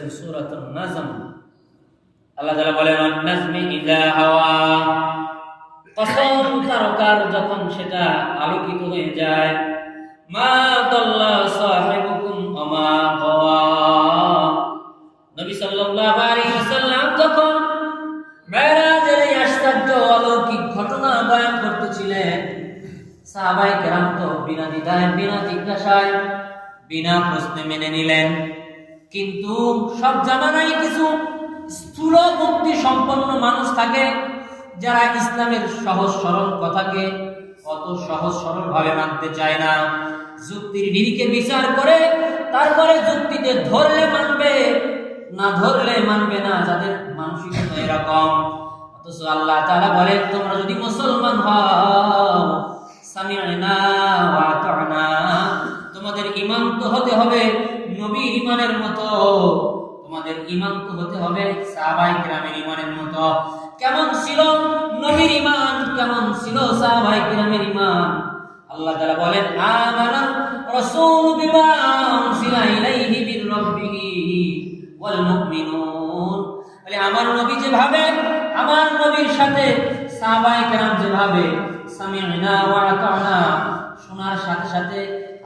করেছেন সূরাতুন নাজম। আল্লাহ তাআলা বলেন ওয়ান-নাজমি ইযা হাওয়া, কসম তারকার যখন সেটা আলোকিত হয়ে যায়, মা দাল্লা সাহিবুকুম ওয়া মা গাওয়া। নবী সাল্লাল্লাহু আলাইহি ওয়াসাল্লাম যখন মেরাজের এই আশ্চর্য অলৌকিক ঘটনা বয়ান করতেছিলেন, সাহাবায়ে কেরাম তো বিনা দ্বিধায়, বিনা জিজ্ঞাসায়, বিনা প্রশ্নে মেনে নিলেন। কিন্তু সব জামানায় কিছু স্থূল বুদ্ধি সম্পন্ন মানুষ থাকে যারা ইসলামের সহজ সরল কথাকে অত সহজ সরল ভাবে মানতে চায় না। যুক্তির নিরিখে বিচার করে তারপরে যুক্তিতে ধরলে মানবে, না ধরলে মানবে না, যাদের মানসিকতা এরকম। অথচ আল্লাহ তাআলা বলেন তোমরা যদি মুসলমান হও, সামি'না ওয়া আতা'না, তোমাদের ঈমান তো হতে হবে নবীর ঈমানের মতো, তোমাদের ঈমান তো হতে হবে সাহাবায়ে কেরামের ঈমানের মতো। কেমন ছিল নবীর ঈমান, কেমন ছিল সাহাবায়ে কেরামের ঈমান? আল্লাহ তাআলা বলেন আমানার রাসূলু বিমা উনজিলা ইলাইহি মির রাব্বিহি ওয়াল মুমিনুন। বলে আমার নবী যেভাবে, আমার নবীর সাথে সাহাবায়ে কেরাম যেভাবে সামি'না ওয়া আতা'না, শোনার সাথে সাথে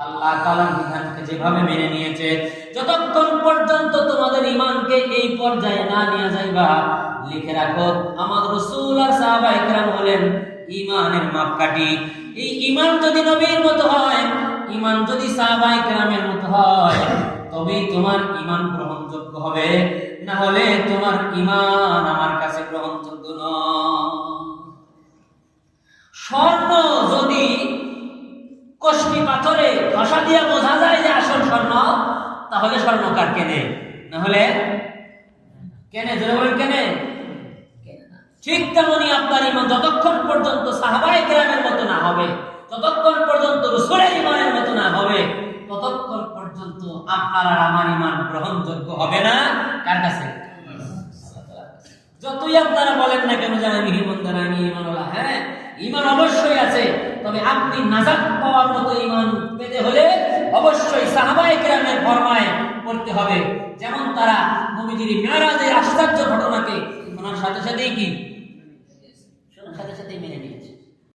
আল্লাহ তাআলার বিধানকে যেভাবে মেনে নিয়েছে, যতক্ষণ পর্যন্ত তোমাদের ঈমানকে এই পর্যায়ে না নিয়ে যাইবা, লিখে রাখো আমার রাসূল আর সাহাবায়ে কেরাম হলেন ঈমানের মাপকাঠি। এই ঈমান যদি নবীর মতো হয়, ঈমান যদি সাহাবায়ে কেরামের মতো হয়, তবেই তোমার ঈমান গ্রহণযোগ্য হবে, না হলে তোমার ঈমান আমার কাছে গ্রহণযোগ্য নয়। স্বর্ণ যদি কষ্টি পাথরে ঘষা দিয়ে বোঝা যায় যে আসল স্বর্ণ, তাহলে স্বর্ণকার কেনে, না হলে কেনে? যারা বলেন কেনে? ঠিক তেমনি আপনার ঈমান যতক্ষণ পর্যন্ত সাহাবায়ে কেরামের মতো না হবে, যতক্ষণ পর্যন্ত রাসূলের ঈমানের মতো না হবে, ততক্ষণ পর্যন্ত আপনার আর আমার ঈমান গ্রহণযোগ্য হবে না। কার কাছে? যতই আপনারা বলেন না কেন যে আমি ঈমানদার, আমি ঈমানওয়ালা, হ্যাঁ ঈমান অবশ্যই আছে, তবে আপনি নাজাত পাওয়ার মতো ঈমান পেতে হলে অবশ্যই সাহাবায়ে কেরামের ফরমায় পড়তে হবে। যেমন তারা নবীজির মিরাজের আশ্চর্য ঘটনাকে শোনার সাথে সাথেই কি